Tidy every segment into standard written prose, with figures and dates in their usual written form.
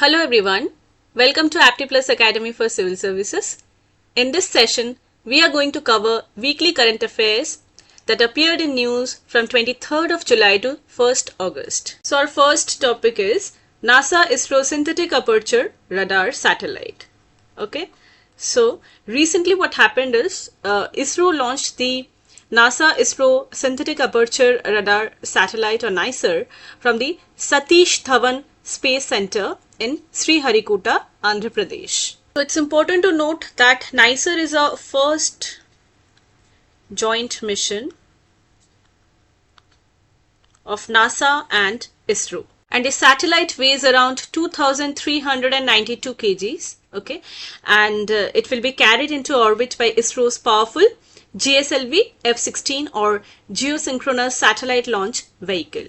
Hello everyone, welcome to Apti Plus Academy for Civil Services. In this session, we are going to cover weekly current affairs that appeared in news from 23rd of July to 1st August. So our first topic is NASA ISRO Synthetic Aperture Radar Satellite. Okay, so recently what happened is ISRO launched the NASA ISRO Synthetic Aperture Radar Satellite or NISR from the Satish Dhawan Space Center in Sriharikota, Andhra Pradesh. So it's important to note that NISR is our first joint mission of NASA and ISRO. And the satellite weighs around 2,392 kgs. Okay, and it will be carried into orbit by ISRO's powerful GSLV F-16 or Geosynchronous Satellite Launch Vehicle.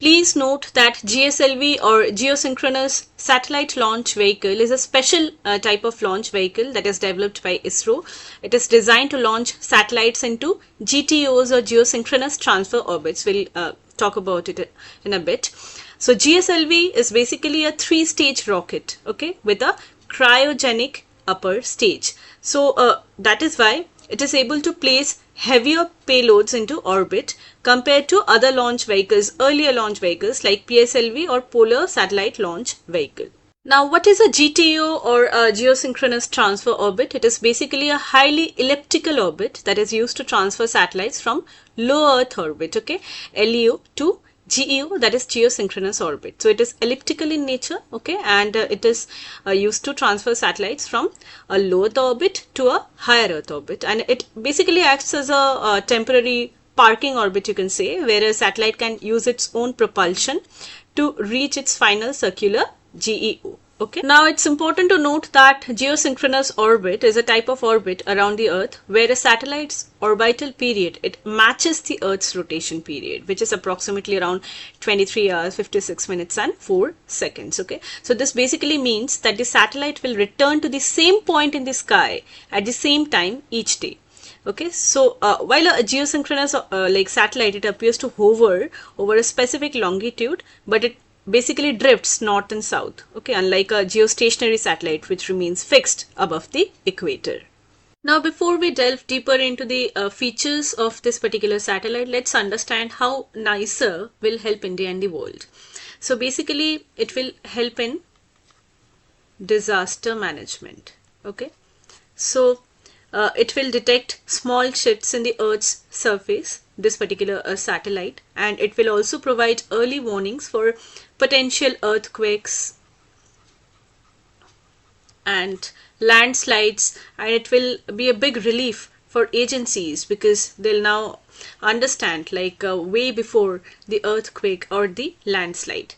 Please note that GSLV or Geosynchronous Satellite Launch Vehicle is a special type of launch vehicle that is developed by ISRO. It is designed to launch satellites into GTOs or Geosynchronous Transfer Orbits. We'll talk about it in a bit. So GSLV is basically a 3-stage rocket, okay, with a cryogenic upper stage. So that is why it is able to place heavier payloads into orbit compared to other launch vehicles, earlier launch vehicles like PSLV or Polar Satellite Launch Vehicle. Now, what is a GTO or a Geosynchronous Transfer Orbit? It is basically a highly elliptical orbit that is used to transfer satellites from low Earth orbit, okay, LEO to GEO, that is geosynchronous orbit. So it is elliptical in nature, okay, and it is used to transfer satellites from a low Earth orbit to a higher Earth orbit, and it basically acts as a temporary parking orbit, you can say, where a satellite can use its own propulsion to reach its final circular GEO. Okay. Now it's important to note that geosynchronous orbit is a type of orbit around the Earth where a satellite's orbital period, it matches the Earth's rotation period, which is approximately around 23 hours, 56 minutes and 4 seconds. Okay. So this basically means that the satellite will return to the same point in the sky at the same time each day. Okay, so while a geosynchronous like satellite, it appears to hover over a specific longitude, but it basically drifts north and south, okay, unlike a geostationary satellite which remains fixed above the equator. Now, before we delve deeper into the features of this particular satellite, let's understand how NISR will help India and the world. So basically, it will help in disaster management, okay. So it will detect small shifts in the Earth's surface, this particular satellite, and it will also provide early warnings for potential earthquakes and landslides, and it will be a big relief for agencies because they'll now understand like way before the earthquake or the landslide.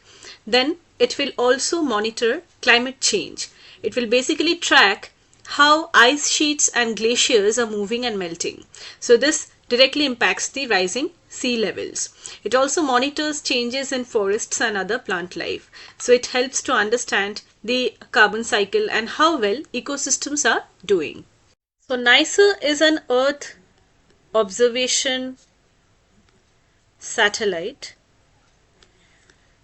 Then it will also monitor climate change. It will basically track how ice sheets and glaciers are moving and melting. So this directly impacts the rising sea levels. It also monitors changes in forests and other plant life. So it helps to understand the carbon cycle and how well ecosystems are doing. So NISR is an Earth observation satellite.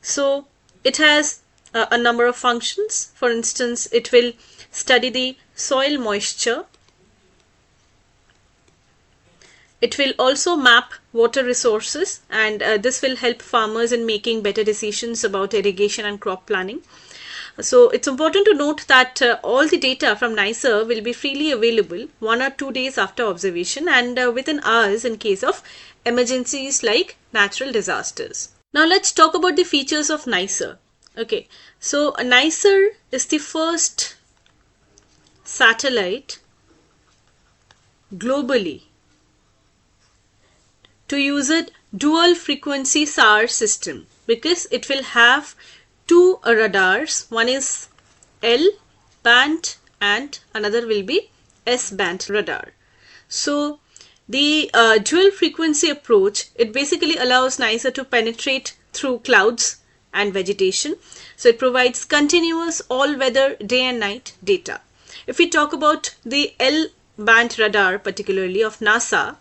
So it has a number of functions. For instance, it will study the soil moisture. It will also map water resources, and this will help farmers in making better decisions about irrigation and crop planning. So it's important to note that all the data from NISR will be freely available 1 or 2 days after observation and within hours in case of emergencies like natural disasters. Now let's talk about the features of NISR. Okay, so NISR is the first satellite globally to use a dual frequency SAR system because it will have 2 radars. One is L band and another will be S band radar. So the dual frequency approach, it basically allows NISR to penetrate through clouds and vegetation. So it provides continuous all weather day and night data. If we talk about the L band radar, particularly of NASA,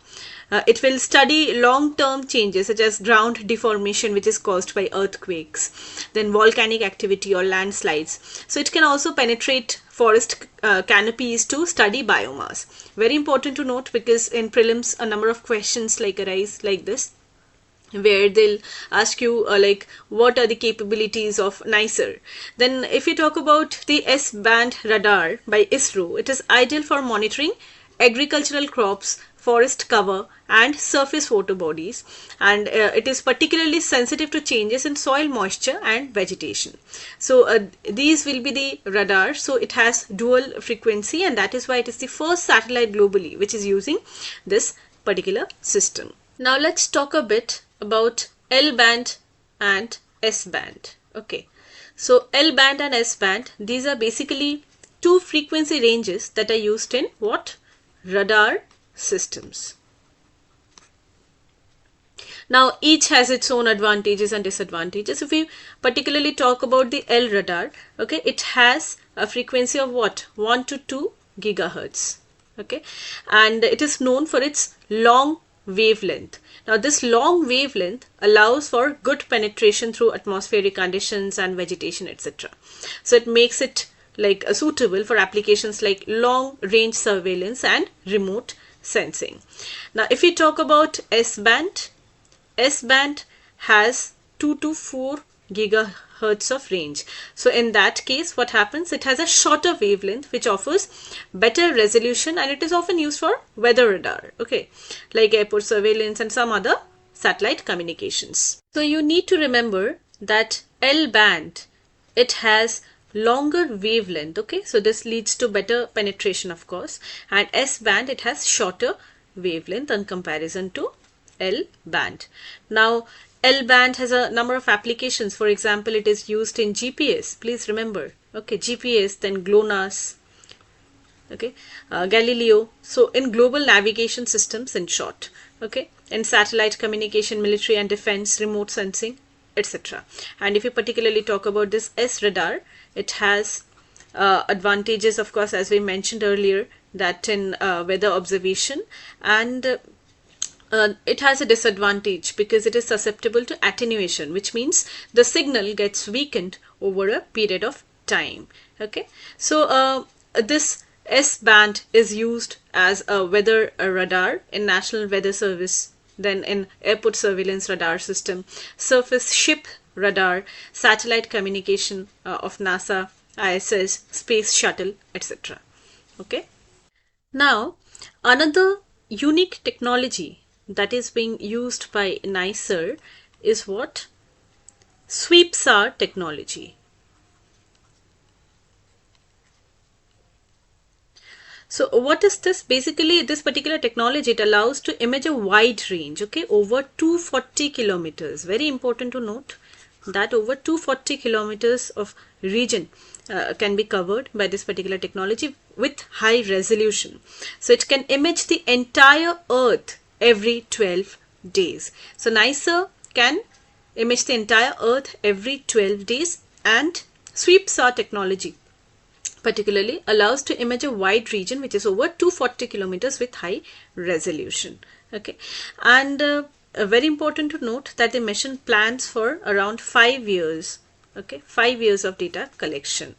it will study long-term changes such as ground deformation, which is caused by earthquakes, then volcanic activity or landslides. So it can also penetrate forest canopies to study biomass. Very important to note, because in prelims a number of questions arise like this, where they'll ask you like what are the capabilities of NICER. Then if you talk about the S-band radar by ISRO, it is ideal for monitoring agricultural crops, forest cover and surface water bodies, and it is particularly sensitive to changes in soil moisture and vegetation. So these will be the radars. So it has dual frequency, and that is why it is the first satellite globally which is using this particular system. Now let's talk a bit about L-band and S-band. Okay, so L-band and S-band, these are basically two frequency ranges that are used in what? Radar systems. Now each has its own advantages and disadvantages. If we particularly talk about the L radar, okay, it has a frequency of what? 1 to 2 gigahertz. Okay, and it is known for its long wavelength. Now this long wavelength allows for good penetration through atmospheric conditions and vegetation, etc. So it makes it suitable for applications like long range surveillance and remote sensing. Now if we talk about S-band, S-band has 2 to 4 gigahertz of range. So in that case, what happens? It has a shorter wavelength which offers better resolution, and it is often used for weather radar, okay, like airport surveillance and some other satellite communications. So you need to remember that L-band, it has longer wavelength, okay, so this leads to better penetration of course, and S-band, it has shorter wavelength in comparison to L-band. Now L-band has a number of applications. For example, it is used in GPS. Please remember, okay, GPS, then GLONASS, okay, Galileo. So in global navigation systems, in short, okay, in satellite communication, military and defense, remote sensing, etc. And if you particularly talk about this S radar, it has advantages, of course, as we mentioned earlier, that in weather observation, and it has a disadvantage because it is susceptible to attenuation, which means the signal gets weakened over a period of time. Okay, so this S-band is used as a weather radar in National Weather Service, then in airport surveillance radar system, surface ship radar, satellite communication of NASA, ISS, space shuttle, etc. Okay, now another unique technology that is being used by NICER is what? BBSR technology. So what is this? Basically, this particular technology, it allows to image a wide range, okay, over 240 kilometers. Very important to note that over 240 kilometers of region can be covered by this particular technology with high resolution. So it can image the entire Earth every 12 days. So NICER can image the entire Earth every 12 days, and BBSR technology particularly allows to image a wide region which is over 240 kilometers with high resolution. Okay, and very important to note that the mission plans for around 5 years. Okay, 5 years of data collection.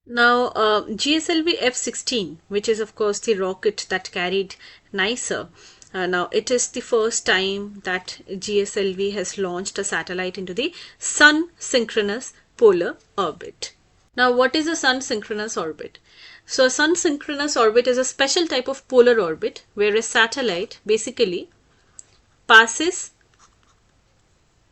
Now GSLV F-16, which is of course the rocket that carried NICER, now it is the first time that GSLV has launched a satellite into the Sun synchronous polar orbit. Now what is a Sun synchronous orbit? So a Sun synchronous orbit is a special type of polar orbit where a satellite basically passes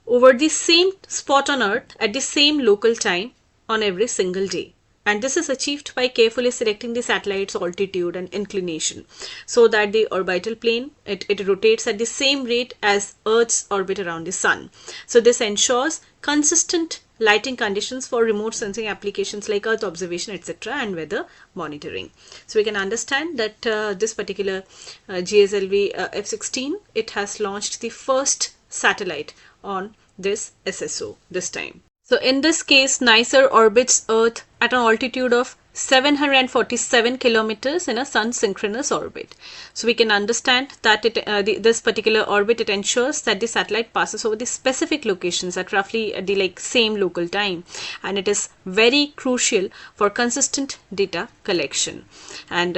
over the same spot on Earth at the same local time on every single day. And this is achieved by carefully selecting the satellite's altitude and inclination so that the orbital plane, it rotates at the same rate as Earth's orbit around the Sun. So this ensures consistent lighting conditions for remote sensing applications like Earth observation, etc. and weather monitoring. So we can understand that this particular GSLV F-16, it has launched the first satellite on this SSO this time. So in this case, NICER orbits Earth at an altitude of 747 kilometers in a sun synchronous orbit. So we can understand that this particular orbit, it ensures that the satellite passes over the specific locations at roughly the same local time, and it is very crucial for consistent data collection. And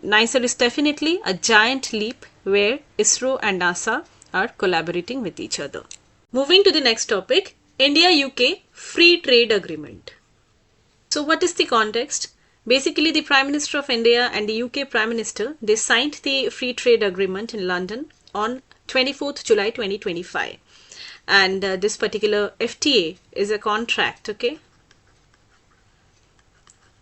NICER is definitely a giant leap where ISRO and NASA are collaborating with each other. Moving to the next topic, India-UK Free Trade Agreement. So what is the context? Basically, the Prime Minister of India and the UK Prime Minister, they signed the Free Trade Agreement in London on 24th July 2025. And this particular FTA is a contract, okay?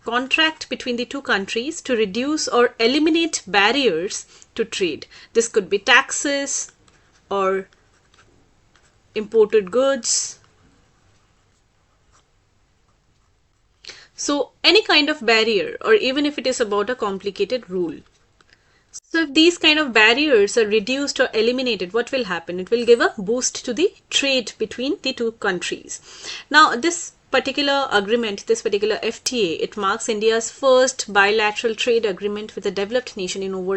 Contract between the two countries to reduce or eliminate barriers to trade. This could be taxes or imported goods. So any kind of barrier, or even if it is about a complicated rule. So if these kind of barriers are reduced or eliminated, what will happen? It will give a boost to the trade between the two countries. Now this particular agreement, this particular FTA, it marks India's first bilateral trade agreement with a developed nation in over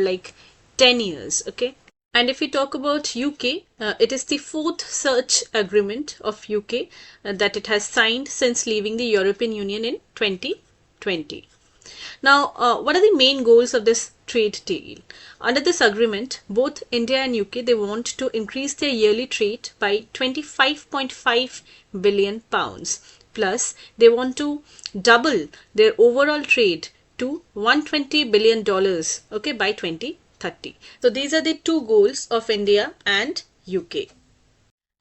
10 years, okay? And if we talk about UK, it is the fourth such agreement of UK that it has signed since leaving the European Union in 2020. Now, what are the main goals of this trade deal? Under this agreement, both India and UK, they want to increase their yearly trade by £25.5 billion. Plus, they want to double their overall trade to $120 billion, okay, by 2030. So these are the two goals of India and UK.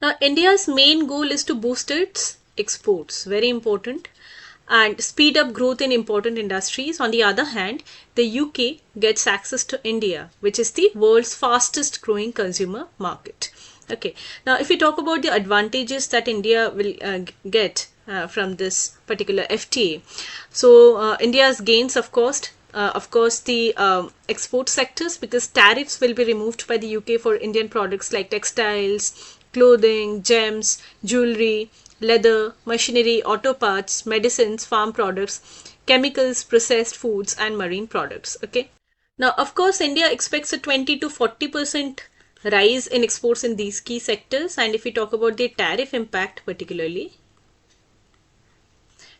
Now India's main goal is to boost its exports, very important, and speed up growth in important industries. On the other hand, the UK gets access to India, which is the world's fastest growing consumer market. Okay, now if we talk about the advantages that India will get from this particular FTA, so India's gains, of course, the export sectors, because tariffs will be removed by the UK for Indian products like textiles, clothing, gems, jewelry, leather, machinery, auto parts, medicines, farm products, chemicals, processed foods and marine products. Okay. Now, of course, India expects a 20 to 40% rise in exports in these key sectors. And if we talk about the tariff impact particularly,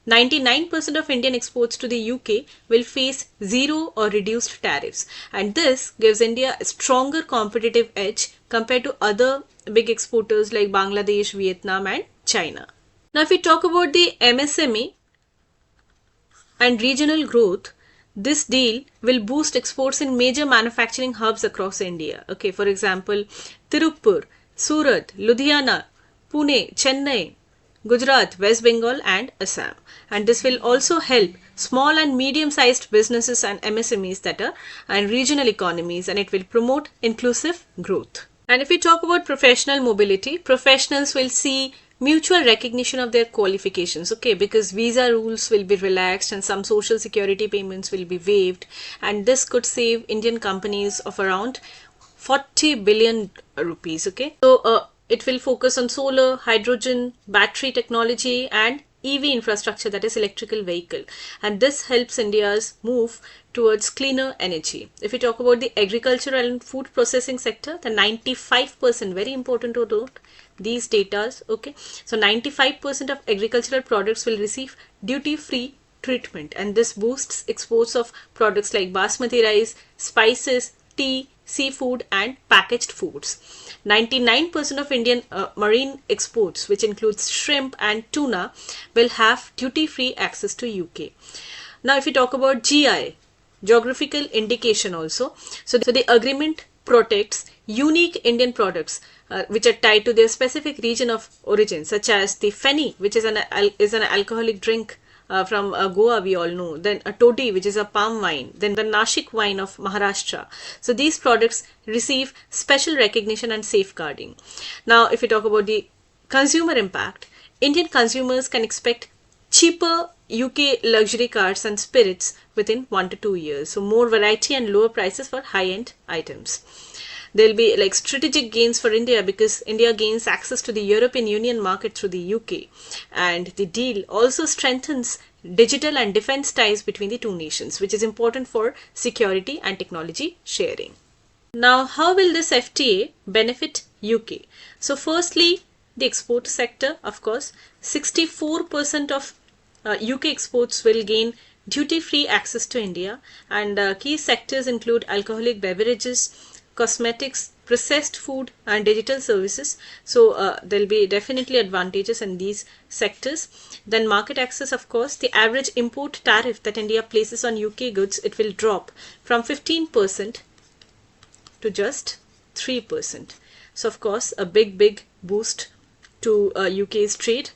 99% of Indian exports to the UK will face zero or reduced tariffs, and this gives India a stronger competitive edge compared to other big exporters like Bangladesh, Vietnam and China. Now if we talk about the MSME and regional growth, this deal will boost exports in major manufacturing hubs across India. Okay, for example, Tirupur, Surat, Ludhiana, Pune, Chennai, Gujarat, West Bengal and Assam. And this will also help small and medium-sized businesses and MSMEs that are and regional economies, and it will promote inclusive growth. And if we talk about professional mobility, professionals will see mutual recognition of their qualifications, okay, because visa rules will be relaxed and some social security payments will be waived, and this could save Indian companies of around 40 billion rupees, okay. So it will focus on solar, hydrogen, battery technology and EV infrastructure, that is electrical vehicle, and this helps India's move towards cleaner energy. If we talk about the agricultural and food processing sector, the 95%, very important to note these data, okay. So 95% of agricultural products will receive duty-free treatment, and this boosts exports of products like basmati rice, spices, tea, seafood and packaged foods. 99% of Indian marine exports, which includes shrimp and tuna, will have duty-free access to UK. Now if we talk about GI, geographical indication also, so the agreement protects unique Indian products which are tied to their specific region of origin, such as the Feni, which is an alcoholic drink from Goa, we all know, then a toddy, which is a palm wine, then the Nashik wine of Maharashtra. So these products receive special recognition and safeguarding. Now if we talk about the consumer impact, Indian consumers can expect cheaper UK luxury cars and spirits within 1 to 2 years. So more variety and lower prices for high-end items. There will be like strategic gains for India because India gains access to the European Union market through the UK, and the deal also strengthens digital and defense ties between the two nations, which is important for security and technology sharing. Now, how will this FTA benefit UK? So firstly, the export sector, of course, 64% of UK exports will gain duty-free access to India, and key sectors include alcoholic beverages, cosmetics, processed food and digital services. So there'll be definitely advantages in these sectors. Then market access, of course, the average import tariff that India places on UK goods, it will drop from 15% to just 3%. So of course a big boost to UK's trade.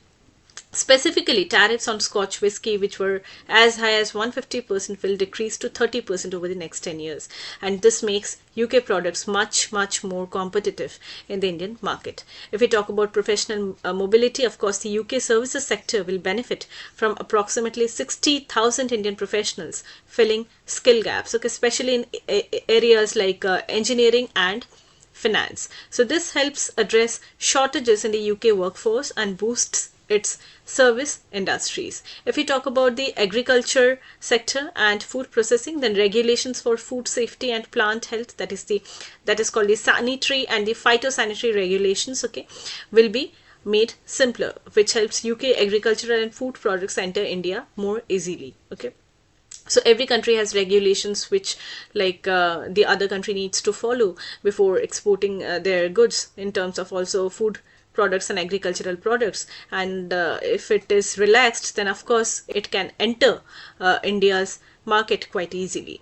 Specifically, tariffs on Scotch whisky, which were as high as 150%, will decrease to 30% over the next 10 years. And this makes UK products much more competitive in the Indian market. If we talk about professional mobility, of course, the UK services sector will benefit from approximately 60,000 Indian professionals filling skill gaps, okay, especially in areas like engineering and finance. So this helps address shortages in the UK workforce and boosts its service industries. If we talk about the agriculture sector and food processing, then regulations for food safety and plant health, that is called the sanitary and the phytosanitary regulations, okay, will be made simpler, which helps UK agricultural and food products enter India more easily, okay. So every country has regulations which the other country needs to follow before exporting their goods in terms of also food products and agricultural products, and if it is relaxed, then of course it can enter India's market quite easily.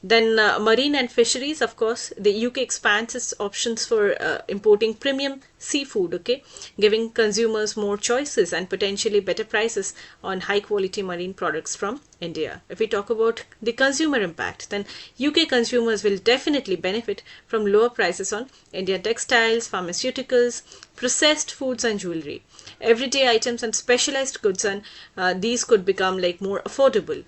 Then marine and fisheries, of course, the UK expands its options for importing premium seafood, okay, giving consumers more choices and potentially better prices on high quality marine products from India. If we talk about the consumer impact, then UK consumers will definitely benefit from lower prices on Indian textiles, pharmaceuticals, processed foods and jewelry, everyday items and specialized goods, and these could become more affordable,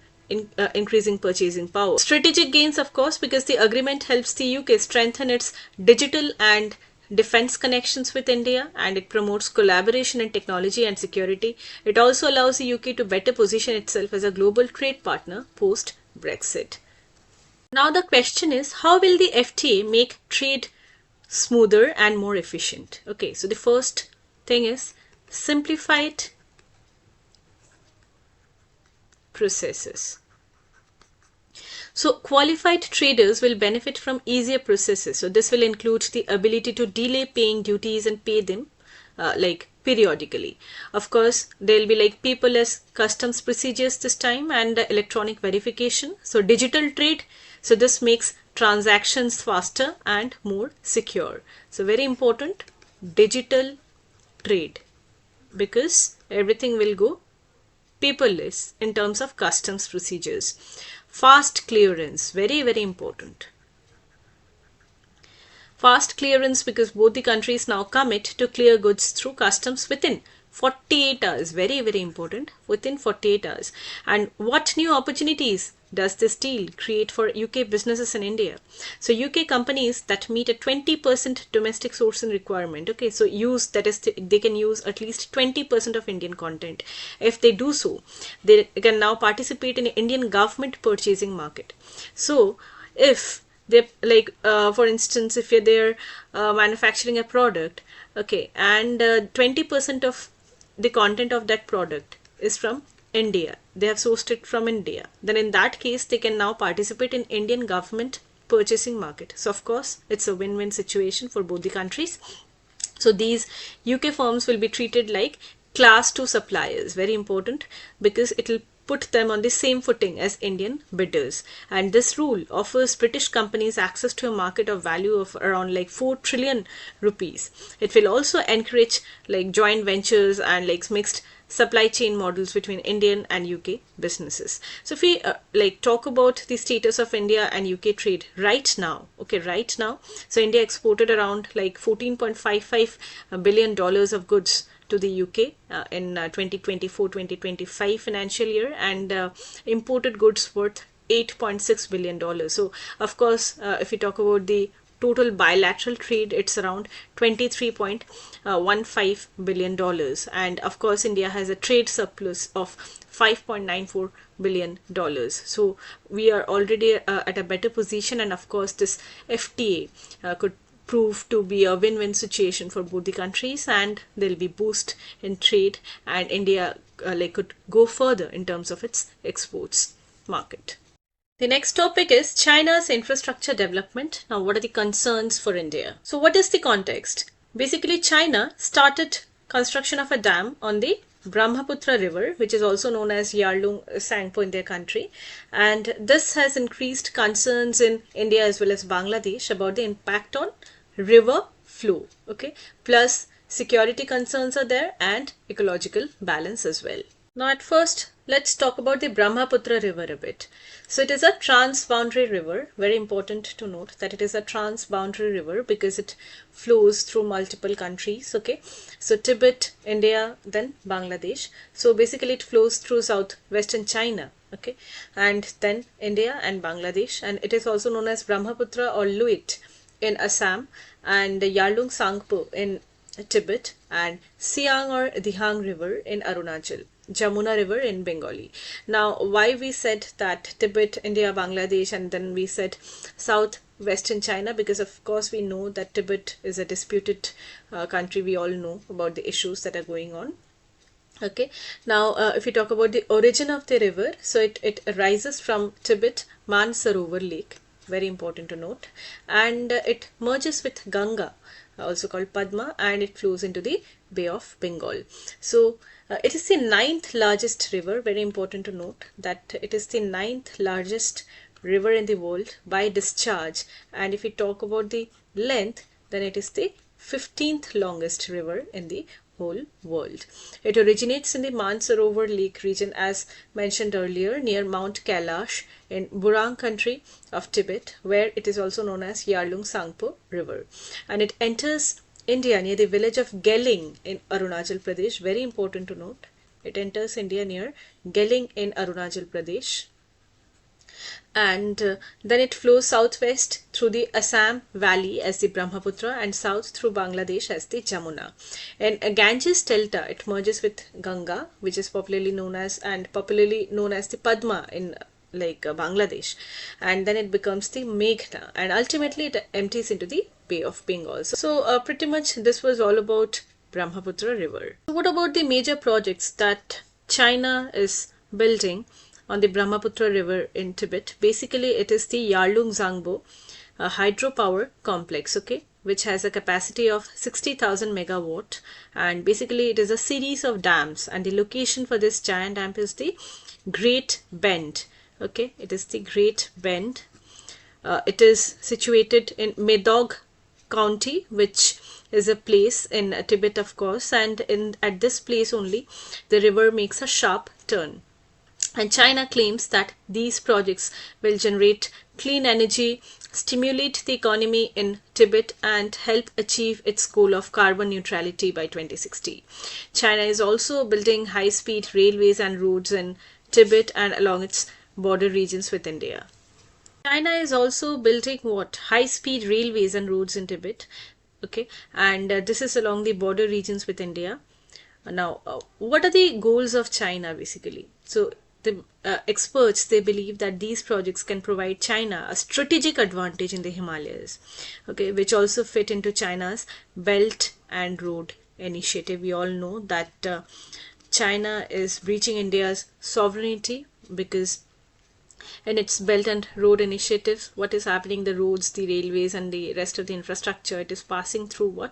increasing purchasing power. Strategic gains, of course, because the agreement helps the UK strengthen its digital and defense connections with India, and it promotes collaboration in technology and security. It also allows the UK to better position itself as a global trade partner post Brexit. Now the question is, how will the FTA make trade smoother and more efficient? Okay, so the first thing is simplified processes. So qualified traders will benefit from easier processes. So this will include the ability to delay paying duties and pay them periodically. Of course, there will be paperless customs procedures this time and electronic verification. So digital trade. So this makes transactions faster and more secure. So very important, digital trade, because everything will go paperless in terms of customs procedures. Fast clearance, very important. Fast clearance because both the countries now commit to clear goods through customs within 48 hours, very important, within 48 hours. And what new opportunities does this deal create for UK businesses in India? So UK companies that meet a 20% domestic sourcing requirement, okay, so they can use at least 20% of Indian content. If they do so, they can now participate in Indian government purchasing market. So if they for instance, if they're manufacturing a product, okay, and 20% of the content of that product is from India, they have sourced it from India, then in that case they can now participate in Indian government purchasing market. So of course it's a win-win situation for both the countries. So these UK firms will be treated like class 2 suppliers, very important, because it will put them on the same footing as Indian bidders. And this rule offers British companies access to a market of value of around 4 trillion rupees. It will also encourage joint ventures and mixed supply chain models between Indian and UK businesses. So if we talk about the status of India and UK trade right now, so India exported around $14.55 billion of goods to the UK in 2024-2025 financial year, and imported goods worth $8.6 billion. So of course if we talk about the total bilateral trade, it's around $23.15 billion. And of course, India has a trade surplus of $5.94 billion. So we are already at a better position, and of course this FTA could prove to be a win-win situation for both the countries, and there'll be boost in trade, and India could go further in terms of its exports market. The next topic is China's infrastructure development. Now, what are the concerns for India? So what is the context? Basically, China started construction of a dam on the Brahmaputra river, which is also known as Yarlung Sangpo in their country, and this has increased concerns in India as well as Bangladesh about the impact on river flow. Okay, plus security concerns are there and ecological balance as well. Now at first, let's talk about the Brahmaputra river a bit. So it is a transboundary river. Very important to note that it is a transboundary river because it flows through multiple countries. Okay, so Tibet, India, then Bangladesh. So basically it flows through southwestern China. Okay, and then India and Bangladesh, and it is also known as Brahmaputra or Luit in Assam, and the Yarlung Sangpo in Tibet, and Siang or Dihang river in Arunachal, Jamuna river in Bengali. Now why we said that Tibet, India, Bangladesh, and then we said southwestern China, because of course we know that Tibet is a disputed country. We all know about the issues that are going on. Okay, now if we talk about the origin of the river, so it rises from Tibet Mansarovar Lake, very important to note, and it merges with Ganga, also called Padma, and it flows into the Bay of Bengal. So it is the 9th largest river. Very important to note that it is the 9th largest river in the world by discharge, and if we talk about the length, then it is the 15th longest river in the whole world. It originates in the Mansarovar Lake region, as mentioned earlier, near Mount Kailash in Burang country of Tibet, where it is also known as Yarlung Sangpo river, and it enters India near the village of Geling in Arunachal Pradesh. Very important to note, it enters India near Geling in Arunachal Pradesh, and then it flows southwest through the Assam valley as the Brahmaputra and south through Bangladesh as the Jamuna. In Ganges Delta, it merges with Ganga, which is popularly known as the Padma in Bangladesh, and then it becomes the Meghna, and ultimately it empties into the Bay of Bengal. So pretty much this was all about Brahmaputra river. So what about the major projects that China is building on the Brahmaputra river in Tibet? Basically it is the Yarlung Zangbo hydropower complex, okay, which has a capacity of 60,000 megawatt, and basically it is a series of dams, and the location for this giant dam is the Great Bend. Okay, it is the Great Bend. It is situated in Medog County, which is a place in Tibet, of course, and at this place only the river makes a sharp turn. And China claims that these projects will generate clean energy, stimulate the economy in Tibet, and help achieve its goal of carbon neutrality by 2060. China is also building high-speed railways and roads in Tibet and along its border regions with India. China is also building high-speed railways and roads in Tibet, okay, and this is along the border regions with India. Now, what are the goals of China basically? So the experts, they believe that these projects can provide China a strategic advantage in the Himalayas, okay, which also fit into China's Belt and Road Initiative. We all know that China is breaching India's sovereignty, because in its Belt and Road Initiatives, what is happening, the roads, the railways and the rest of the infrastructure, it is passing through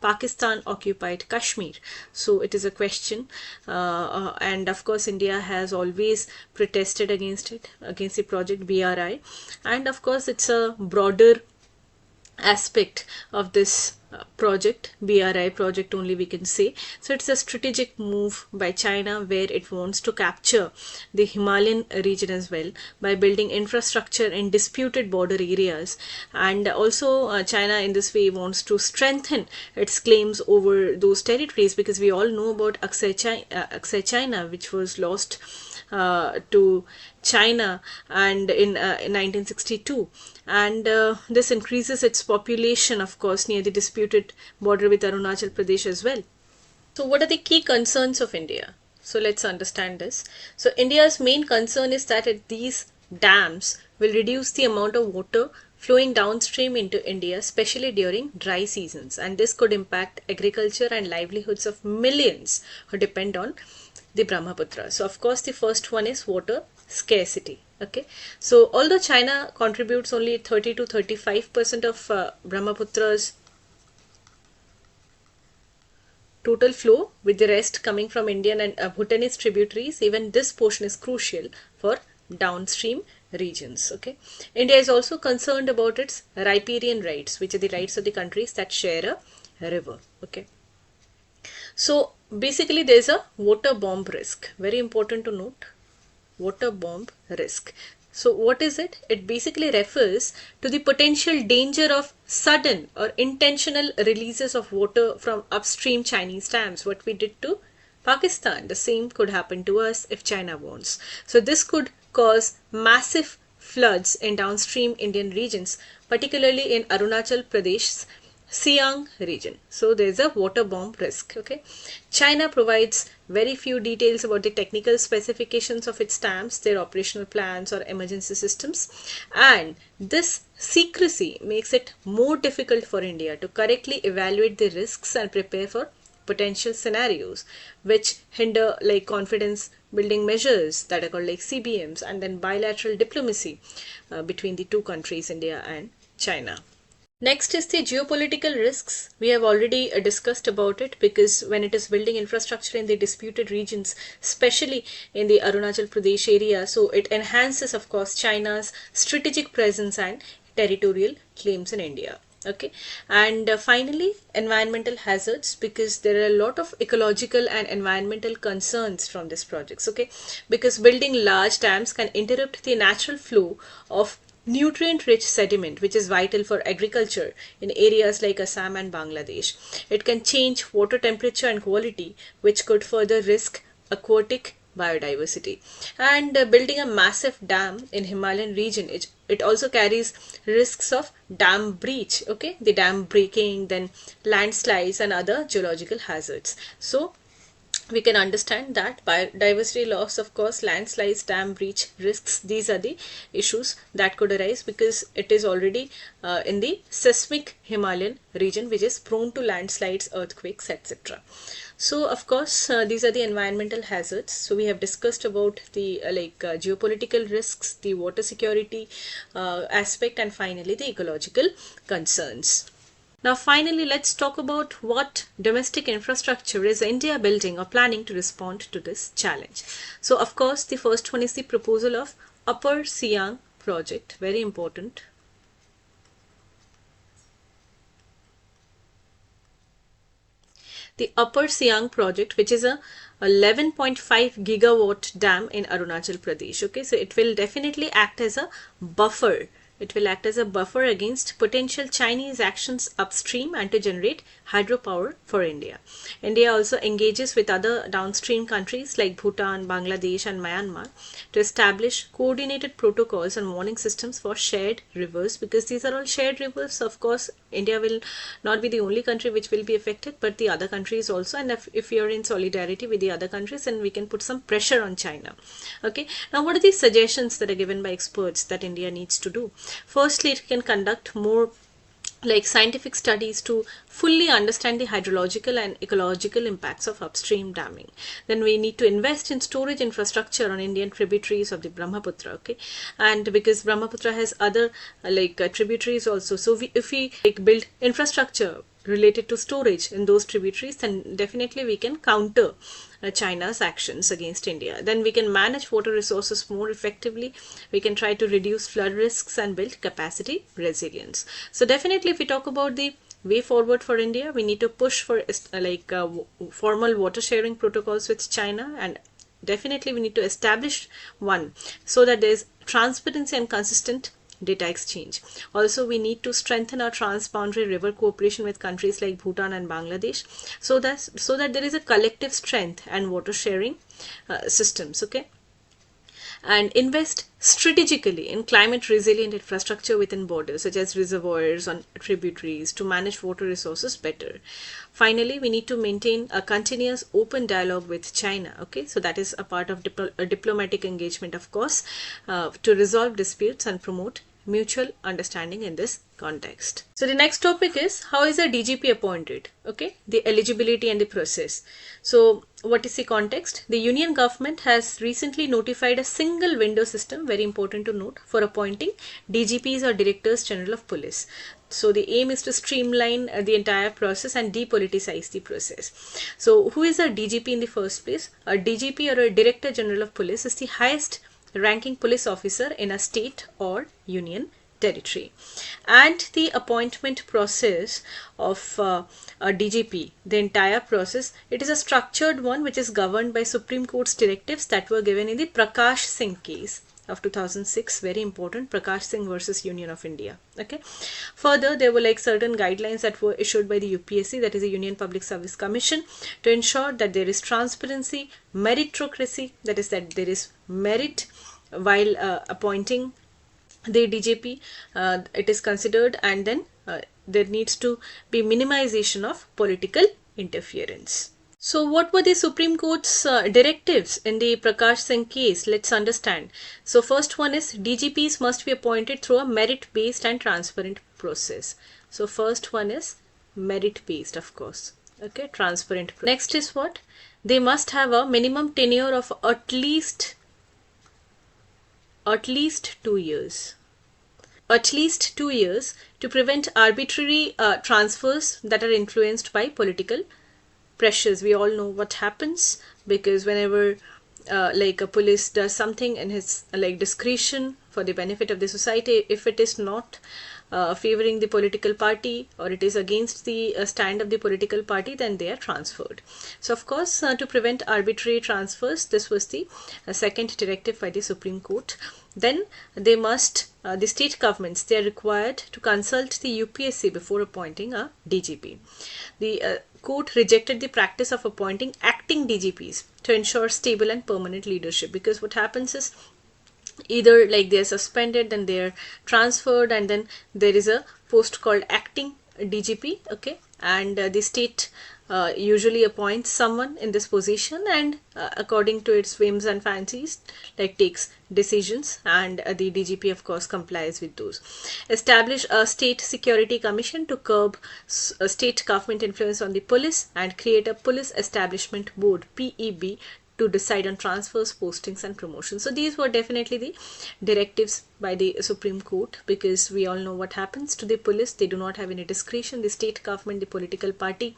Pakistan occupied Kashmir. So it is a question, and of course India has always protested against it, against the project BRI, and of course it's a broader aspect of this project, BRI project only we can say. So it's a strategic move by China where it wants to capture the Himalayan region as well by building infrastructure in disputed border areas, and also China in this way wants to strengthen its claims over those territories, because we all know about Aksai China, which was lost to China and in 1962, and this increases its population, of course, near the disputed border with Arunachal Pradesh as well. So what are the key concerns of India? So let's understand this. So India's main concern is that these dams will reduce the amount of water flowing downstream into India, especially during dry seasons, and this could impact agriculture and livelihoods of millions who depend on the Brahmaputra. So of course the first one is water scarcity. Okay, so although China contributes only 30 to 35% of Brahmaputra's total flow, with the rest coming from Indian and Bhutanese tributaries, even this portion is crucial for downstream regions. Okay, India is also concerned about its riparian rights, which are the rights of the countries that share a river. Okay, so basically there is a water bomb risk. Very important to note, water bomb risk. So what is it? It basically refers to the potential danger of sudden or intentional releases of water from upstream Chinese dams. What we did to Pakistan, the same could happen to us if China wants. So this could cause massive floods in downstream Indian regions, particularly in Arunachal Pradesh's Siang region. So there is a water bomb risk. Okay, China provides very few details about the technical specifications of its dams, their operational plans or emergency systems, and this secrecy makes it more difficult for India to correctly evaluate the risks and prepare for potential scenarios which hinder like confidence building measures that are called like CBMs, and then bilateral diplomacy between the two countries, India and China. Next is the geopolitical risks. We have already discussed about it, because when it is building infrastructure in the disputed regions, especially in the Arunachal Pradesh area, so it enhances, of course, China's strategic presence and territorial claims in India. Okay, and finally, environmental hazards, because there are a lot of ecological and environmental concerns from these projects. Okay, because building large dams can interrupt the natural flow of nutrient-rich sediment, which is vital for agriculture in areas like Assam and Bangladesh. It can change water temperature and quality, which could further risk aquatic biodiversity. And building a massive dam in Himalayan region, it also carries risks of dam breach. Okay, the dam breaking, then landslides and other geological hazards. So we can understand that biodiversity loss, of course, landslides, dam breach risks, these are the issues that could arise, because it is already in the seismic Himalayan region, which is prone to landslides, earthquakes, etc. So of course these are the environmental hazards. So we have discussed about the geopolitical risks, the water security aspect, and finally the ecological concerns. Now finally, let's talk about what domestic infrastructure is India building or planning to respond to this challenge. So of course, the first one is the proposal of Upper Siang project, very important. The Upper Siang project, which is a 11.5 gigawatt dam in Arunachal Pradesh. Okay, so it will definitely act as a buffer. It will act as a buffer against potential Chinese actions upstream and to generate hydropower for India. India also engages with other downstream countries like Bhutan, Bangladesh and Myanmar to establish coordinated protocols and warning systems for shared rivers, because these are all shared rivers. Of course, India will not be the only country which will be affected, but the other countries also, and if you are in solidarity with the other countries, then we can put some pressure on China. Okay, now what are these suggestions that are given by experts that India needs to do? Firstly, it can conduct more scientific studies to fully understand the hydrological and ecological impacts of upstream damming. Then we need to invest in storage infrastructure on Indian tributaries of the Brahmaputra. Okay, and because Brahmaputra has other tributaries also, so if we build infrastructure related to storage in those tributaries, then definitely we can counter China's actions against India. Then we can manage water resources more effectively. We can try to reduce flood risks and build capacity resilience. So definitely, if we talk about the way forward for India, we need to push for formal water sharing protocols with China, and definitely we need to establish one so that there is transparency and consistent data exchange. Also, we need to strengthen our transboundary river cooperation with countries like Bhutan and Bangladesh, so that there is a collective strength and water sharing systems. Okay, and invest strategically in climate resilient infrastructure within borders such as reservoirs and tributaries to manage water resources better. Finally, we need to maintain a continuous open dialogue with China. Okay, so that is a part of diplomatic engagement, of course, to resolve disputes and promote mutual understanding in this context. So the next topic is, how is a DGP appointed? Okay, the eligibility and the process. So what is the context? The Union government has recently notified a single window system, very important to note, for appointing DGPs or Directors General of Police. So the aim is to streamline the entire process and depoliticize the process. So who is a DGP in the first place? A DGP, or a Director General of Police, is the highest ranking police officer in a state or union territory. And the appointment process of a DGP, the entire process, it is a structured one which is governed by Supreme Court's directives that were given in the Prakash Singh case of 2006, very important, Prakash Singh versus Union of India. Okay. Further, there were like certain guidelines that were issued by the UPSC, that is the Union Public Service Commission, to ensure that there is transparency, meritocracy, that is that there is merit while appointing the DGP, it is considered, and then there needs to be minimization of political interference. So what were the Supreme Court's directives in the Prakash Singh case? Let's understand. So first one is, DGPs must be appointed through a merit-based and transparent process. So first one is merit-based, of course. Okay, transparent. Next is what? They must have a minimum tenure of at least 2 years. At least 2 years, to prevent arbitrary transfers that are influenced by political pressures. We all know what happens, because whenever like a police does something in his like discretion for the benefit of the society, if it is not favoring the political party, or it is against the stand of the political party, then they are transferred. So of course, to prevent arbitrary transfers, this was the second directive by the Supreme Court. Then they must, the state governments, they are required to consult the UPSC before appointing a DGP. The court rejected the practice of appointing acting DGPs to ensure stable and permanent leadership, because what happens is, either like they are suspended, then they are transferred, and then there is a post called acting DGP. Okay, and the state usually appoints someone in this position, and according to its whims and fancies, like takes decisions, and the DGP of course complies with those. Establish a state security commission to curb state government influence on the police, and create a police establishment board, PEB, to decide on transfers, postings and promotions. So these were definitely the directives by the Supreme Court, because we all know what happens to the police. They do not have any discretion. The state government, the political party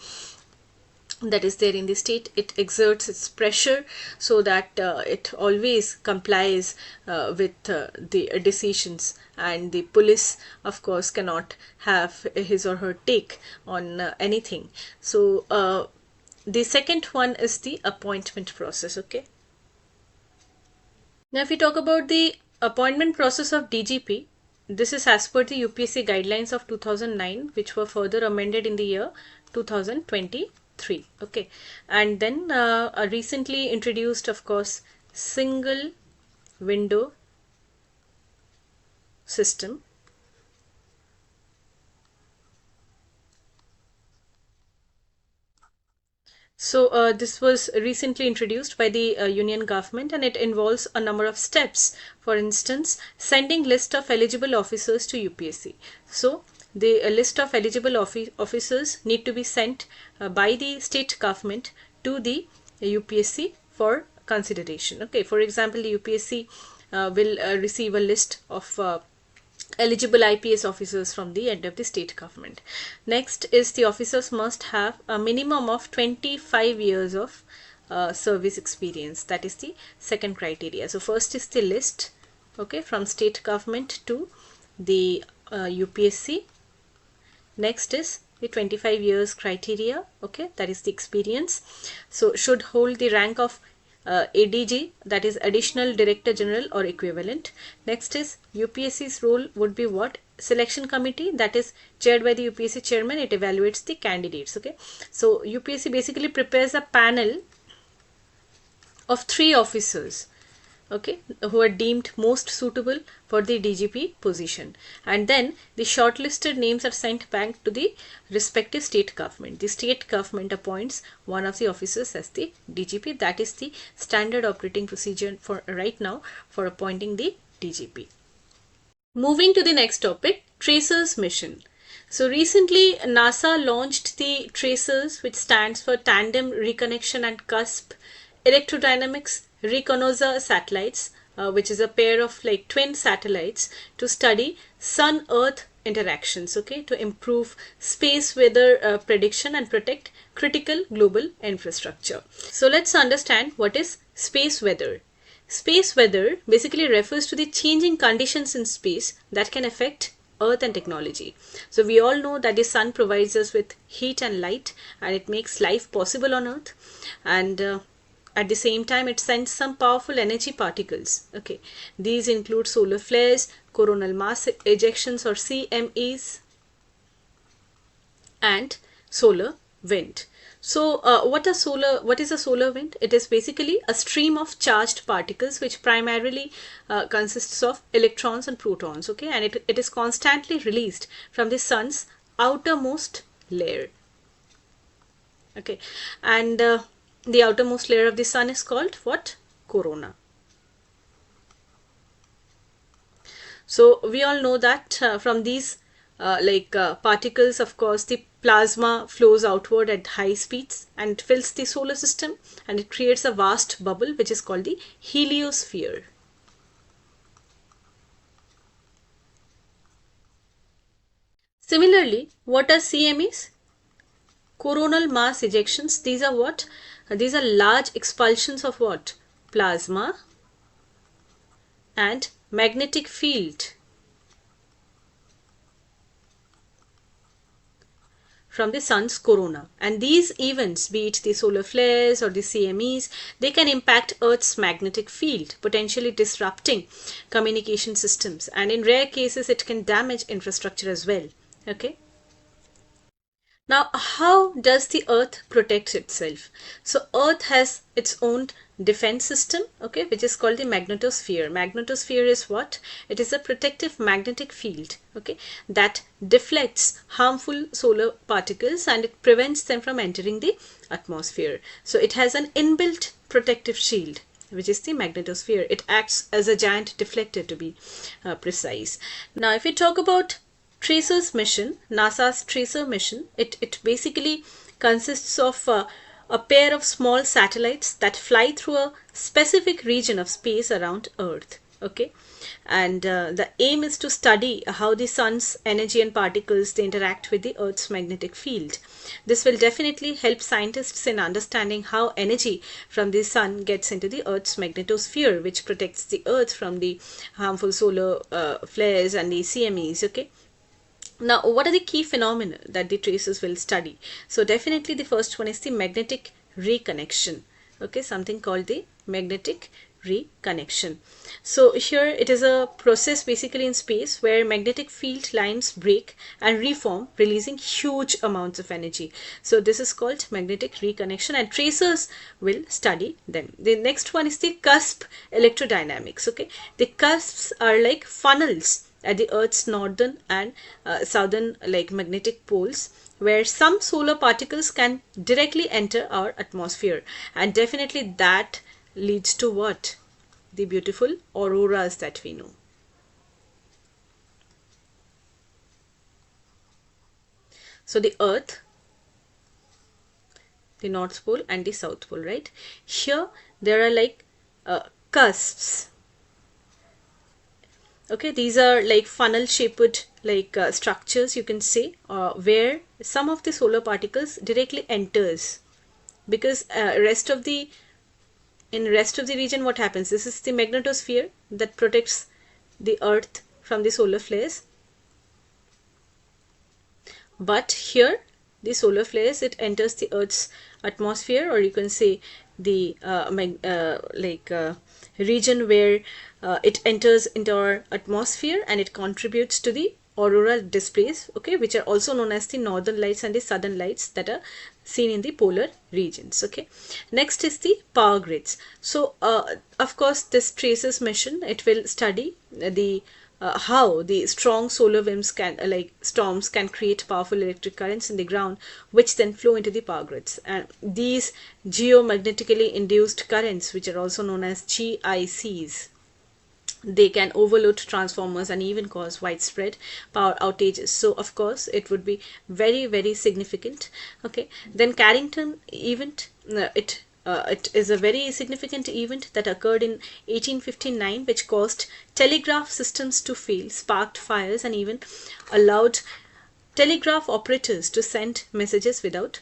that is there in the state, it exerts its pressure so that it always complies with the decisions, and the police of course cannot have his or her take on anything. So the second one is the appointment process. Okay, now if we talk about the appointment process of DGP, this is as per the UPSC guidelines of 2009, which were further amended in the year 2023. Okay, and then a recently introduced, of course, single window system. So this was recently introduced by the Union government, and it involves a number of steps. For instance, sending list of eligible officers to UPSC. So the list of eligible officers need to be sent by the state government to the UPSC for consideration. Okay, for example, the UPSC will receive a list of eligible IPS officers from the end of the state government. Next is, the officers must have a minimum of 25 years of service experience. That is the second criteria. So first is the list, okay, from state government to the UPSC. Next is the 25 years criteria, okay, that is the experience. So should hold the rank of ADG, that is Additional Director General or equivalent. Next is, UPSC's role would be what? Selection committee, that is chaired by the UPSC chairman. It evaluates the candidates. Okay, so UPSC basically prepares a panel of 3 officers okay, who are deemed most suitable for the DGP position, and then the shortlisted names are sent back to the respective state government. The state government appoints one of the officers as the DGP. That is the standard operating procedure for right now for appointing the DGP. Moving to the next topic, Tracers mission. So recently NASA launched the Tracers, which stands for Tandem Reconnection and Cusp Electrodynamics Reconnaissance satellites, which is a pair of like twin satellites to study Sun-Earth interactions, okay, to improve space weather prediction and protect critical global infrastructure. So let's understand what is space weather. Space weather basically refers to the changing conditions in space that can affect Earth and technology. So we all know that the sun provides us with heat and light, and it makes life possible on Earth, and at the same time it sends some powerful energy particles. Okay, these include solar flares, coronal mass ejections or CMEs, and solar wind. So what is a solar wind? It is basically a stream of charged particles which primarily consists of electrons and protons, okay, and it is constantly released from the sun's outermost layer, okay, and the outermost layer of the sun is called what? Corona. So we all know that from these particles, of course, the plasma flows outward at high speeds and fills the solar system, and it creates a vast bubble which is called the heliosphere. Similarly, what are CMEs? Coronal mass ejections. These are what? These are large expulsions of what? Plasma and magnetic field from the sun's corona, and these events, be it the solar flares or the CMEs, they can impact Earth's magnetic field, potentially disrupting communication systems, and in rare cases it can damage infrastructure as well. Okay, now how does the Earth protect itself? So Earth has its own defense system, okay, which is called the magnetosphere. Magnetosphere is what? It is a protective magnetic field, okay, that deflects harmful solar particles and it prevents them from entering the atmosphere. So it has an inbuilt protective shield, which is the magnetosphere. It acts as a giant deflector, to be precise. Now if we talk about Tracers mission, NASA's Tracer mission, it basically consists of a pair of small satellites that fly through a specific region of space around Earth, okay, and the aim is to study how the sun's energy and particles they interact with the Earth's magnetic field. This will definitely help scientists in understanding how energy from the sun gets into the Earth's magnetosphere, which protects the Earth from the harmful solar flares and the CMEs, okay. Now, what are the key phenomena that the tracers will study? So, definitely the first one is the magnetic reconnection. Okay, something called the magnetic reconnection. So, here it is a process basically in space where magnetic field lines break and reform, releasing huge amounts of energy. So, this is called magnetic reconnection, and tracers will study them. The next one is the cusp electrodynamics. Okay, the cusps are like funnels at the Earth's northern and southern like magnetic poles, where some solar particles can directly enter our atmosphere, and definitely that leads to what? The beautiful auroras that we know. So the Earth, the North Pole and the South Pole, right? Here there are like cusps. Okay, these are like funnel shaped like structures, you can say, where some of the solar particles directly enters, because rest of the region, what happens? This is the magnetosphere that protects the Earth from the solar flares, but here the solar flares, it enters the Earth's atmosphere, or you can say the region where it enters into our atmosphere and it contributes to the auroral displays, okay, which are also known as the northern lights and the southern lights that are seen in the polar regions. Okay, next is the power grids. So of course this traces mission, it will study the how the strong solar winds can like storms can create powerful electric currents in the ground, which then flow into the power grids. And these geomagnetically induced currents, which are also known as GICs, they can overload transformers and even cause widespread power outages. So of course it would be very, very significant. Okay, then Carrington event, it is a very significant event that occurred in 1859, which caused telegraph systems to fail, sparked fires, and even allowed telegraph operators to send messages without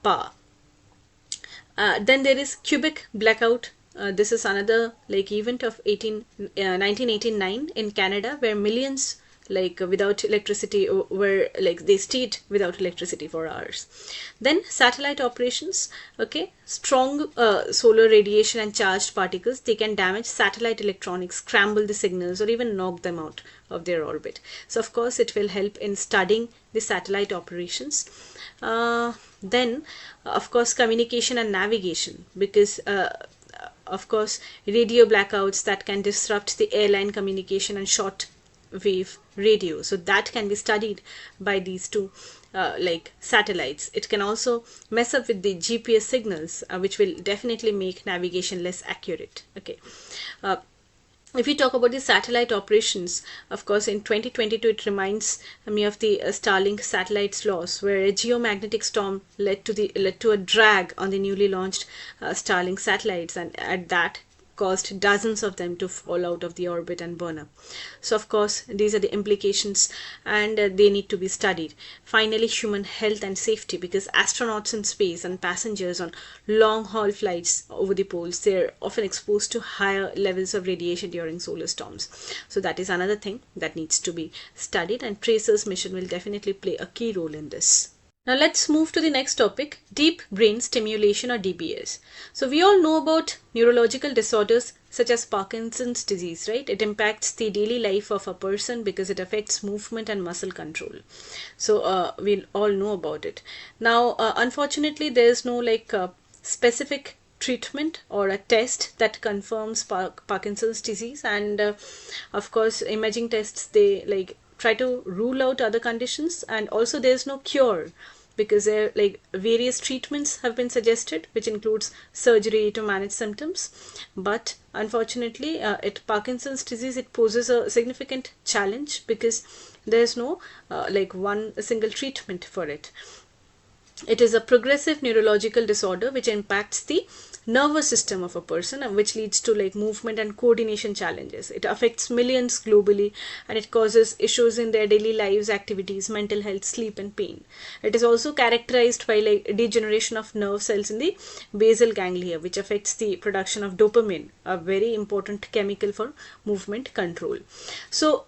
power. Then there is Quebec blackout. This is another like event of 1989 in Canada, where millions without electricity were they stayed without electricity for hours. Then satellite operations. Okay, strong solar radiation and charged particles, they can damage satellite electronics, scramble the signals, or even knock them out of their orbit. So of course it will help in studying the satellite operations. Then of course communication and navigation, because of course radio blackouts that can disrupt the airline communication and short wave radio, so that can be studied by these two satellites. It can also mess up with the GPS signals, which will definitely make navigation less accurate. Okay, if we talk about the satellite operations, of course in 2022 it reminds me of the Starlink satellites loss, where a geomagnetic storm led to a drag on the newly launched Starlink satellites, and at that caused dozens of them to fall out of the orbit and burn up. So of course these are the implications, and they need to be studied. Finally, human health and safety, because astronauts in space and passengers on long haul flights over the poles, they're often exposed to higher levels of radiation during solar storms. So that is another thing that needs to be studied, and TRACERS mission will definitely play a key role in this. Now let's move to the next topic, deep brain stimulation, or DBS. So we all know about neurological disorders such as Parkinson's disease, right? It impacts the daily life of a person because it affects movement and muscle control. So we all know about it. Now unfortunately there is no specific treatment or a test that confirms Parkinson's disease, and of course imaging tests, they try to rule out other conditions, and also there is no cure, because there various treatments have been suggested, which includes surgery to manage symptoms. But unfortunately Parkinson's disease, it poses a significant challenge because there is no one single treatment for it. It is a progressive neurological disorder which impacts the nervous system of a person, and which leads to movement and coordination challenges. It affects millions globally, and it causes issues in their daily lives, activities, mental health, sleep, and pain. It is also characterized by degeneration of nerve cells in the basal ganglia, which affects the production of dopamine, a very important chemical for movement control. So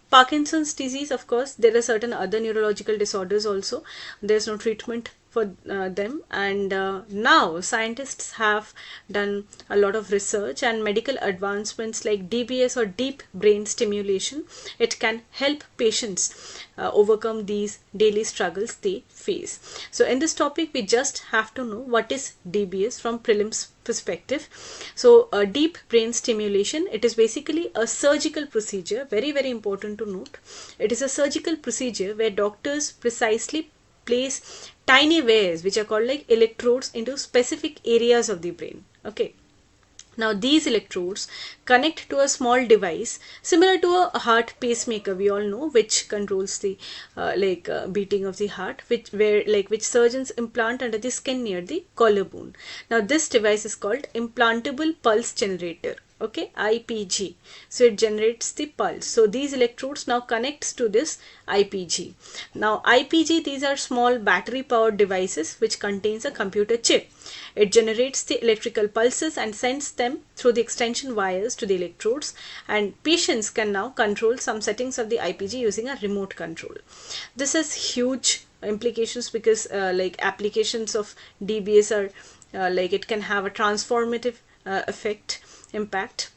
Parkinson's disease, of course, there are certain other neurological disorders also. There's no treatment for them, and now scientists have done a lot of research and medical advancements like DBS, or deep brain stimulation. It can help patients overcome these daily struggles they face. So in this topic we just have to know what is DBS from prelims perspective. So deep brain stimulation, it is basically a surgical procedure, very, very important to note. It is a surgical procedure where doctors precisely place tiny wires, which are called electrodes, into specific areas of the brain. Okay, now these electrodes connect to a small device similar to a heart pacemaker, we all know, which controls the beating of the heart, which surgeons implant under the skin near the collarbone. Now this device is called implantable pulse generator. Okay, IPG. So it generates the pulse. So these electrodes now connects to this IPG. Now IPG, these are small battery powered devices which contains a computer chip. It generates the electrical pulses and sends them through the extension wires to the electrodes, and patients can now control some settings of the IPG using a remote control. This has huge implications because applications of DBS are it can have a transformative impact.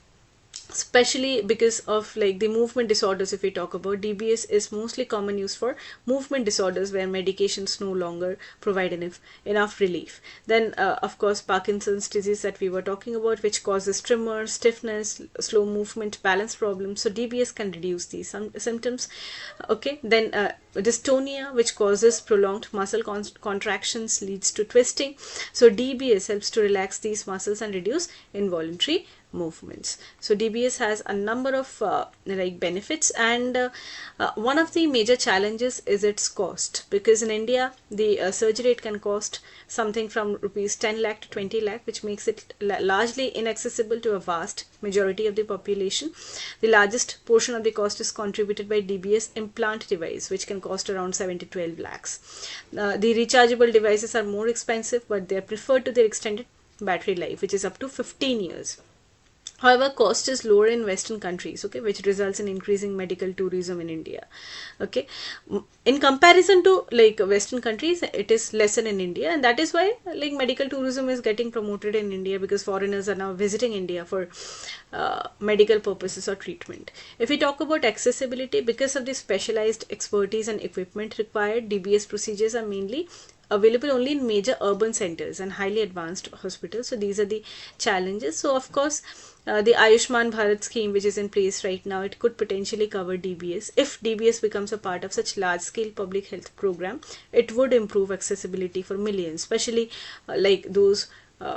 especially because of like the movement disorders. If we talk about, DBS is mostly common use for movement disorders where medications no longer provide enough relief. Then of course Parkinson's disease that we were talking about, which causes tremor, stiffness, slow movement, balance problems. So DBS can reduce these symptoms. Okay, then dystonia, which causes prolonged muscle contractions, leads to twisting. So DBS helps to relax these muscles and reduce involuntary movements. So DBS has a number of like benefits, and one of the major challenges is its cost, because in India the surgery rate can cost something from rupees 10 lakh to 20 lakh, which makes it largely inaccessible to a vast majority of the population. The largest portion of the cost is contributed by DBS implant device, which can cost around 7 to 12 lakhs. The rechargeable devices are more expensive, but they are preferred to their extended battery life, which is up to 15 years. However, cost is lower in Western countries, okay, which results in increasing medical tourism in India. Okay, in comparison to like Western countries, it is lesser in India, and that is why like medical tourism is getting promoted in India, because foreigners are now visiting India for medical purposes or treatment. If we talk about accessibility, because of the specialized expertise and equipment required, DBS procedures are mainly available only in major urban centers and highly advanced hospitals. So these are the challenges. So of course the Ayushman Bharat scheme, which is in place right now, it could potentially cover DBS. If DBS becomes a part of such large scale public health program, it would improve accessibility for millions, especially like those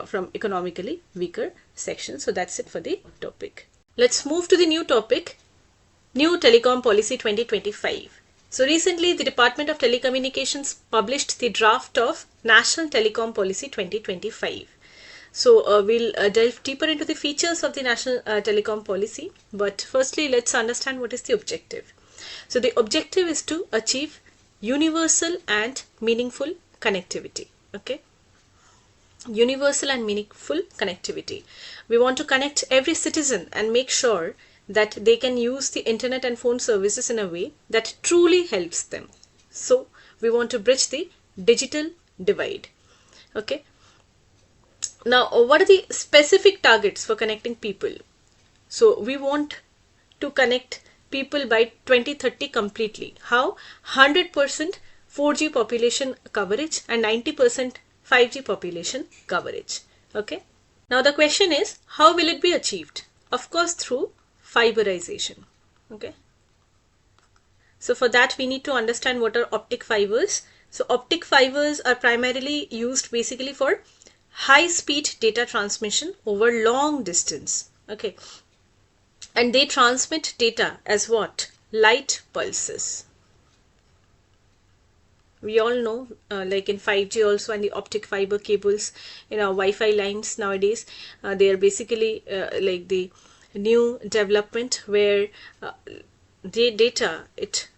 from economically weaker sections. So that's it for the topic. Let's move to the new topic, New Telecom Policy 2025. So recently the Department of Telecommunications published the draft of National Telecom Policy 2025. So we'll delve deeper into the features of the National Telecom Policy, but firstly let's understand what is the objective. So the objective is to achieve universal and meaningful connectivity. Okay, universal and meaningful connectivity. We want to connect every citizen and make sure that they can use the internet and phone services in a way that truly helps them. So we want to bridge the digital divide. Okay. Now, what are the specific targets for connecting people? So we want to connect people by 2030 completely. How? 100% 4G population coverage and 90% 5G population coverage. Okay. Now the question is, how will it be achieved? Of course, through fiberization. Okay, so for that we need to understand what are optic fibers. So optic fibers are primarily used basically for high speed data transmission over long distance. Okay, and they transmit data as what? Light pulses. We all know like in 5G also, and the optic fiber cables in our Wi-Fi lines nowadays, they are basically like the new development where the data, it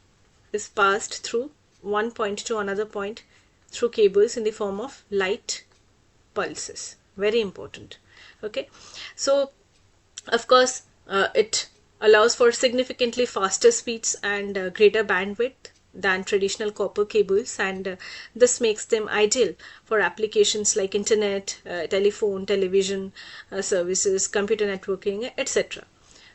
is passed through one point to another point through cables in the form of light pulses. Very important. Okay, so of course it allows for significantly faster speeds and greater bandwidth than traditional copper cables, and this makes them ideal for applications like internet, telephone, television services, computer networking, etc.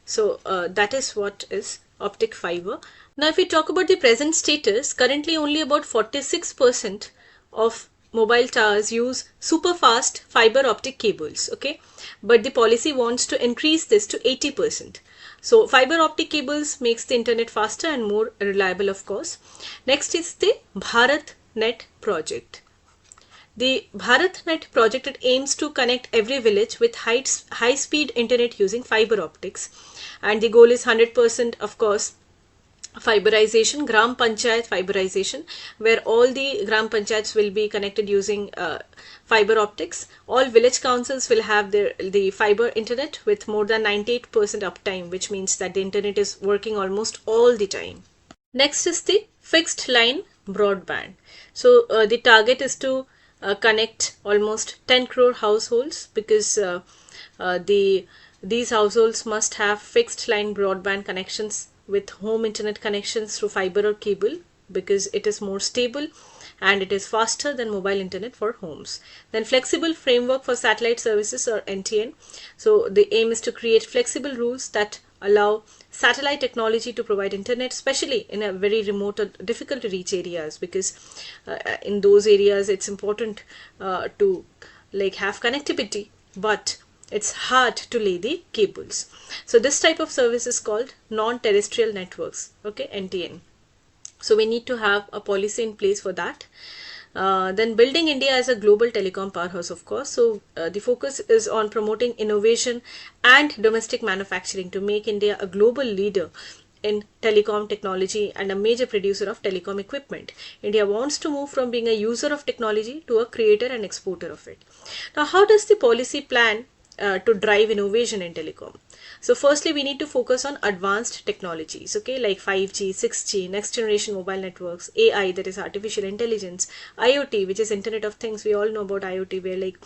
So that is what is optic fiber. Now if we talk about the present status, currently only about 46% of mobile towers use super fast fiber optic cables. Okay, but the policy wants to increase this to 80%. So fiber optic cables makes the internet faster and more reliable, of course. Next is the BharatNet project. The BharatNet project, it aims to connect every village with high speed internet using fiber optics, and the goal is 100% of course fiberization, Gram Panchayat fiberization, where all the Gram Panchayats will be connected using fiber optics. All village councils will have the fiber internet with more than 98% uptime, which means that the internet is working almost all the time. Next is the fixed line broadband. So the target is to connect almost 10 crore households, because these households must have fixed line broadband connections with home internet connections through fiber or cable, because it is more stable and it is faster than mobile internet for homes. Then flexible framework for satellite services, or NTN. So the aim is to create flexible rules that allow satellite technology to provide internet, especially in a very remote or difficult to reach areas, because in those areas it's important to like have connectivity, but it's hard to lay the cables. So this type of service is called non-terrestrial networks, okay, NTN. So we need to have a policy in place for that. Then building India as a global telecom powerhouse, of course. So the focus is on promoting innovation and domestic manufacturing to make India a global leader in telecom technology and a major producer of telecom equipment. India wants to move from being a user of technology to a creator and exporter of it. Now, how does the policy plan to drive innovation in telecom? So firstly, we need to focus on advanced technologies, okay, like 5G, 6G, next generation mobile networks, AI, that is artificial intelligence, IoT, which is Internet of Things. We all know about IoT, where like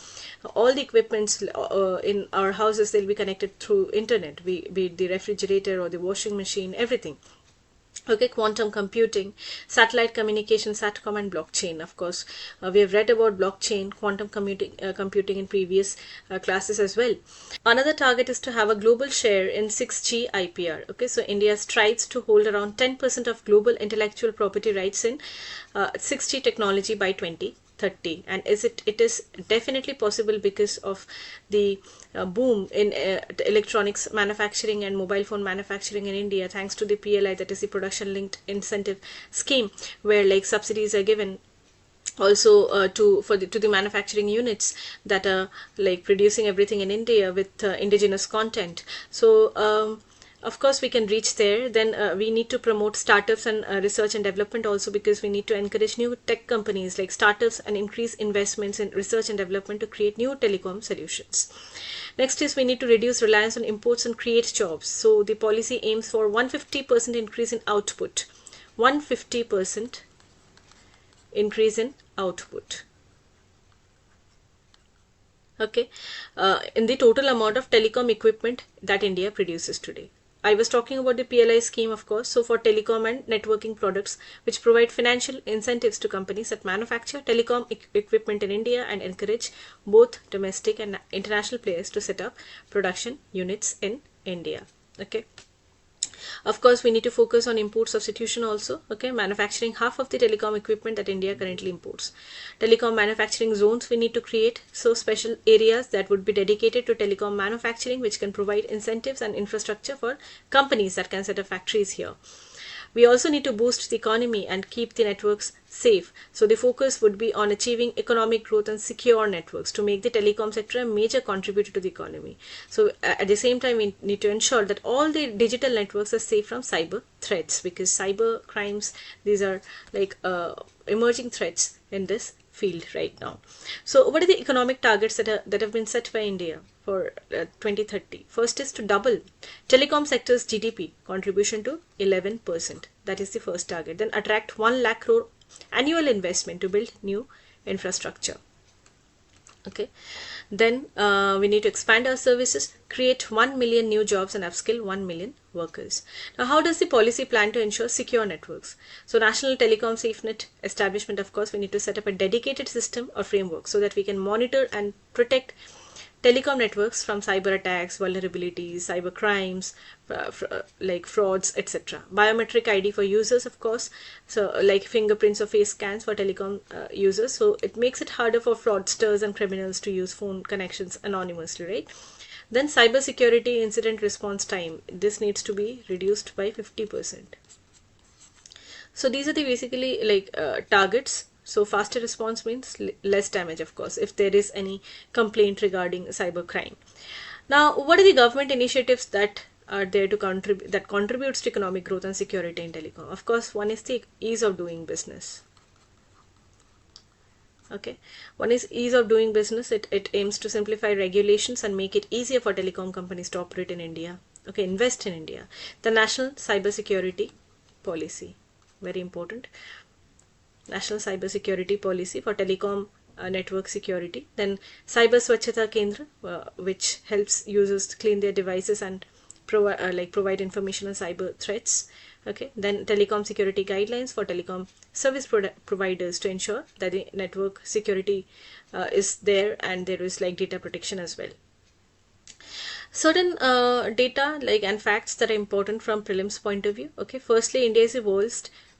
all the equipments in our houses, they'll be connected through internet, be it the refrigerator or the washing machine, everything. Okay, quantum computing, satellite communication, SATCOM, and blockchain. Of course, we have read about blockchain, quantum computing in previous classes as well. Another target is to have a global share in 6G IPR. Okay, so India strives to hold around 10% of global intellectual property rights in 6G technology by 2030, and it is definitely possible because of the boom in electronics manufacturing and mobile phone manufacturing in India, thanks to the PLI, that is the production linked incentive scheme, where like subsidies are given also to the manufacturing units that are like producing everything in India with indigenous content. So of course we can reach there. Then we need to promote startups and research and development also, because we need to encourage new tech companies like startups and increase investments in research and development to create new telecom solutions. Next is we need to reduce reliance on imports and create jobs. So the policy aims for 150% increase in output. 150% increase in output. Okay, in the total amount of telecom equipment that India produces today. I was talking about the PLI scheme, of course. So for telecom and networking products, which provide financial incentives to companies that manufacture telecom equipment in India and encourage both domestic and international players to set up production units in India. Okay. Of course, we need to focus on import substitution also, okay, manufacturing half of the telecom equipment that India currently imports. Telecom manufacturing zones we need to create, so special areas that would be dedicated to telecom manufacturing, which can provide incentives and infrastructure for companies that can set up factories here. We also need to boost the economy and keep the networks safe. So the focus would be on achieving economic growth and secure networks to make the telecom sector a major contributor to the economy. So at the same time, we need to ensure that all the digital networks are safe from cyber threats, because cyber crimes, these are like emerging threats in this field right now. So what are the economic targets that have been set by India for 2030? First is to double telecom sector's GDP contribution to 11%. That is the first target. Then attract 1 lakh crore annual investment to build new infrastructure. Okay. Then we need to expand our services, create 1 million new jobs and upskill 1 million workers. Now, how does the policy plan to ensure secure networks? So National Telecom SafeNet establishment, of course, we need to set up a dedicated system or framework so that we can monitor and protect telecom networks from cyber attacks, vulnerabilities, cyber crimes, like frauds, etc. Biometric ID for users, of course, so like fingerprints or face scans for telecom users. So it makes it harder for fraudsters and criminals to use phone connections anonymously, right? Then cyber security incident response time. This needs to be reduced by 50%. So these are the basically like targets. So faster response means less damage, of course, if there is any complaint regarding cyber crime. Now, what are the government initiatives that are there to contributes to economic growth and security in telecom? Of course, one is the ease of doing business. Okay, one is ease of doing business. It aims to simplify regulations and make it easier for telecom companies to operate in India. Okay, invest in India. The National Cyber Security Policy, very important. National Cyber Security Policy for telecom network security. Then Cyber Swachhata Kendra, which helps users clean their devices and provide information on cyber threats. Okay, then telecom security guidelines for telecom service providers to ensure that the network security is there and there is like data protection as well. Certain data like and facts that are important from prelims point of view. Okay, firstly, India is the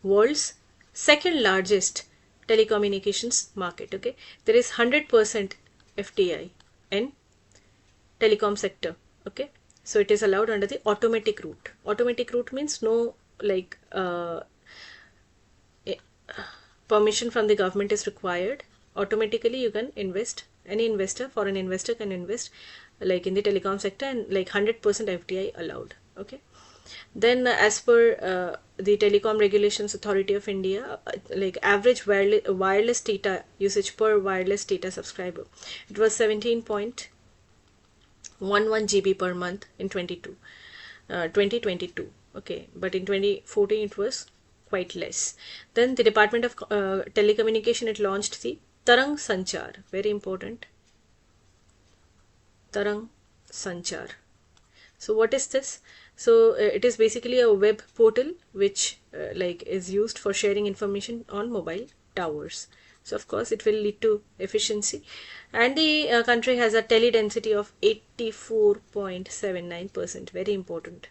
world's second largest telecommunications market. Okay, there is 100% FDI in telecom sector. Okay, so it is allowed under the automatic route. Automatic route means no like permission from the government is required. Automatically you can invest, any investor, foreign investor can invest like in the telecom sector, and like 100% FDI allowed. Okay, then as per the Telecom Regulations Authority of India, like average wireless data usage per wireless data subscriber, it was 17.11 GB per month in 2022. Okay, but in 2014 it was quite less. Then the Department of Telecommunication, it launched the Tarang Sanchar, very important, Tarang Sanchar. So what is this? So it is basically a web portal which like is used for sharing information on mobile towers. So of course it will lead to efficiency, and the country has a tele density of 84.79%, very important.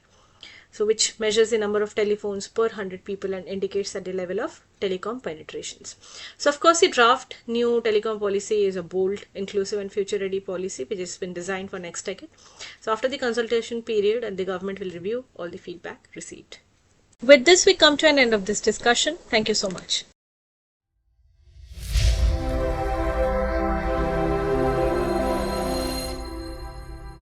So which measures the number of telephones per 100 people and indicates at the level of telecom penetrations. So of course the draft new telecom policy is a bold, inclusive and future ready policy which has been designed for next decade. So after the consultation period, and the government will review all the feedback received. With this we come to an end of this discussion. Thank you so much.